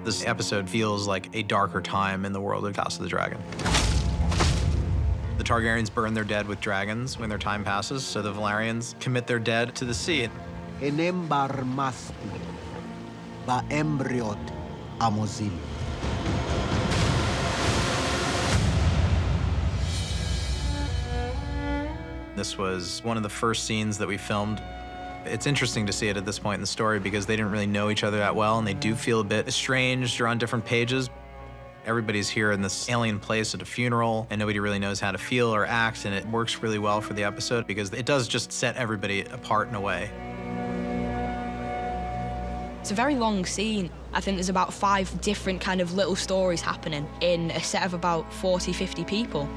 This episode feels like a darker time in the world of House of the Dragon. The Targaryens burn their dead with dragons when their time passes, so the Valyrians commit their dead to the sea. Enembar masti, ba embryot amozil. This was one of the first scenes that we filmed. It's interesting to see it at this point in the story because they didn't really know each other that well, and they do feel a bit estranged or on different pages. Everybody's here in this alien place at a funeral, and nobody really knows how to feel or act, and it works really well for the episode because it does just set everybody apart in a way. It's a very long scene. I think there's about 5 different kind of little stories happening in a set of about 40, 50 people.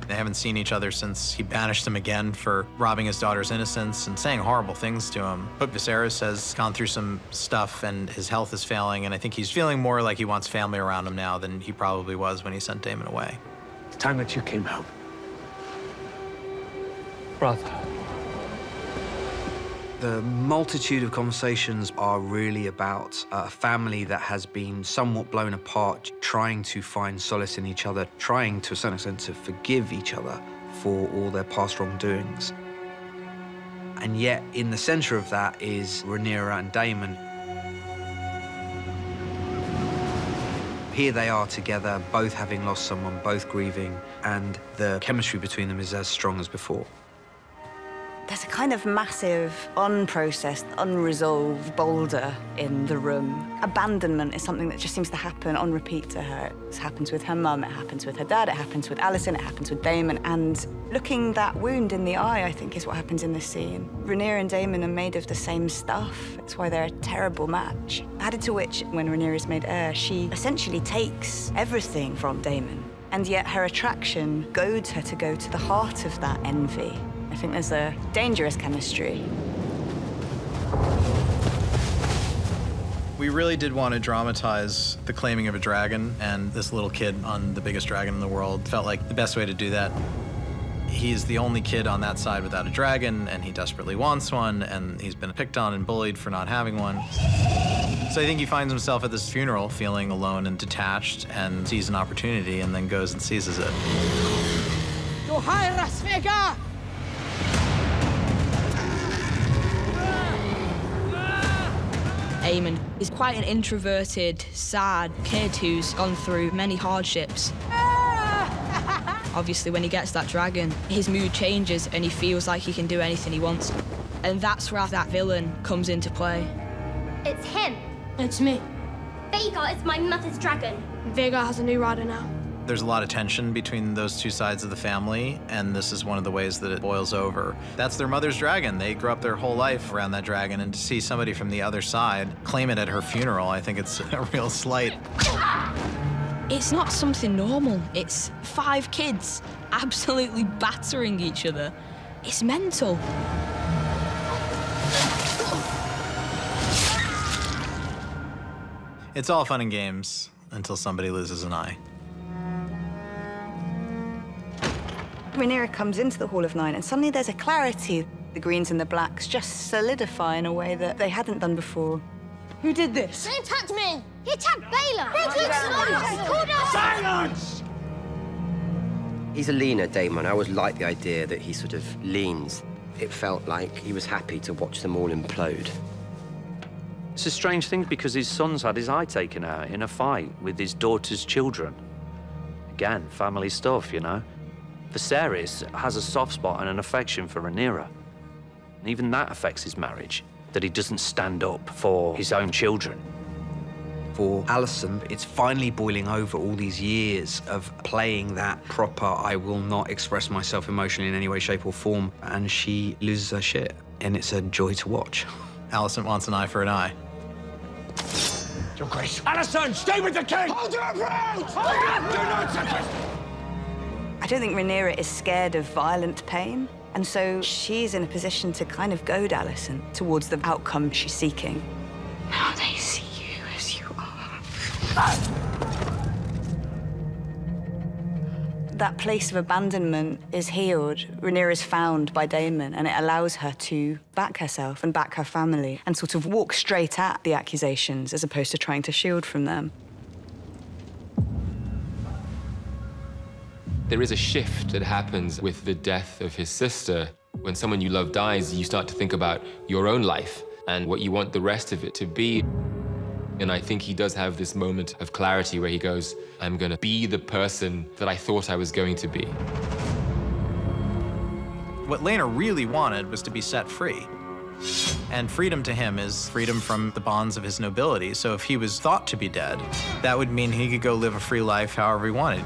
They haven't seen each other since he banished him again for robbing his daughter's innocence and saying horrible things to him. But Viserys has gone through some stuff and his health is failing, and I think he's feeling more like he wants family around him now than he probably was when he sent Daemon away. It's time that you came home. Brother. The multitude of conversations are really about a family that has been somewhat blown apart, trying to find solace in each other, trying to a certain extent to forgive each other for all their past wrongdoings. And yet, in the center of that is Rhaenyra and Daemon. Here they are together, both having lost someone, both grieving, and the chemistry between them is as strong as before. There's a kind of massive, unprocessed, unresolved boulder in the room. Abandonment is something that just seems to happen on repeat to her. It happens with her mum, it happens with her dad, it happens with Alicent, it happens with Daemon, and looking that wound in the eye, I think, is what happens in this scene. Rhaenyra and Daemon are made of the same stuff. It's why they're a terrible match. Added to which, when Rhaenyra is made heir, she essentially takes everything from Daemon, and yet her attraction goads her to go to the heart of that envy. I think there's a dangerous chemistry. We really did want to dramatize the claiming of a dragon, and this little kid on the biggest dragon in the world felt like the best way to do that. He's the only kid on that side without a dragon, and he desperately wants one, and he's been picked on and bullied for not having one. So I think he finds himself at this funeral feeling alone and detached, and sees an opportunity and then goes and seizes it. Aemon is quite an introverted, sad kid who's gone through many hardships. Obviously, when he gets that dragon, his mood changes and he feels like he can do anything he wants. And that's where that villain comes into play. It's him. It's me. Vhagar is my mother's dragon. Vhagar has a new rider now. There's a lot of tension between those two sides of the family, and this is one of the ways that it boils over. That's their mother's dragon. They grew up their whole life around that dragon, and to see somebody from the other side claim it at her funeral, I think it's a real slight. It's not something normal. It's 5 kids absolutely battering each other. It's mental. It's all fun and games until somebody loses an eye. Rhaenyra comes into the Hall of Nine, and suddenly there's a clarity. The greens and the blacks just solidify in a way that they hadn't done before. Who did this? They attacked me. He attacked Baelor. Silence! He's a leaner Daemon. I always like the idea that he sort of leans. It felt like he was happy to watch them all implode. It's a strange thing because his son's had his eye taken out in a fight with his daughter's children. Again, family stuff, you know. Viserys has a soft spot and an affection for Rhaenyra. And even that affects his marriage, that he doesn't stand up for his own children. For Alicent, it's finally boiling over all these years of playing that proper, I will not express myself emotionally in any way, shape, or form, and she loses her shit, and it's a joy to watch. Alicent wants an eye for an eye. Your Grace. Alicent, stay with the king! Hold your ground! Hold up! Do not sacrifice! I don't think Rhaenyra is scared of violent pain, and so she's in a position to kind of goad Alicent towards the outcome she's seeking. Now they see you as you are. That place of abandonment is healed. Rhaenyra is found by Daemon, and it allows her to back herself and back her family and sort of walk straight at the accusations as opposed to trying to shield from them. There is a shift that happens with the death of his sister. When someone you love dies, you start to think about your own life and what you want the rest of it to be. And I think he does have this moment of clarity where he goes, I'm gonna be the person that I thought I was going to be. What Laena really wanted was to be set free. And freedom to him is freedom from the bonds of his nobility. So if he was thought to be dead, that would mean he could go live a free life however he wanted.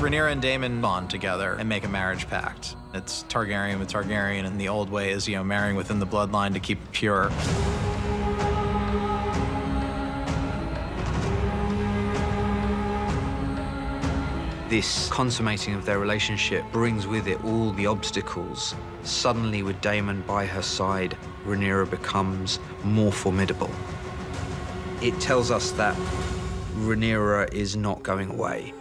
Rhaenyra and Daemon bond together and make a marriage pact. It's Targaryen with Targaryen, and the old way is, marrying within the bloodline to keep it pure. This consummating of their relationship brings with it all the obstacles. Suddenly, with Daemon by her side, Rhaenyra becomes more formidable. It tells us that Rhaenyra is not going away.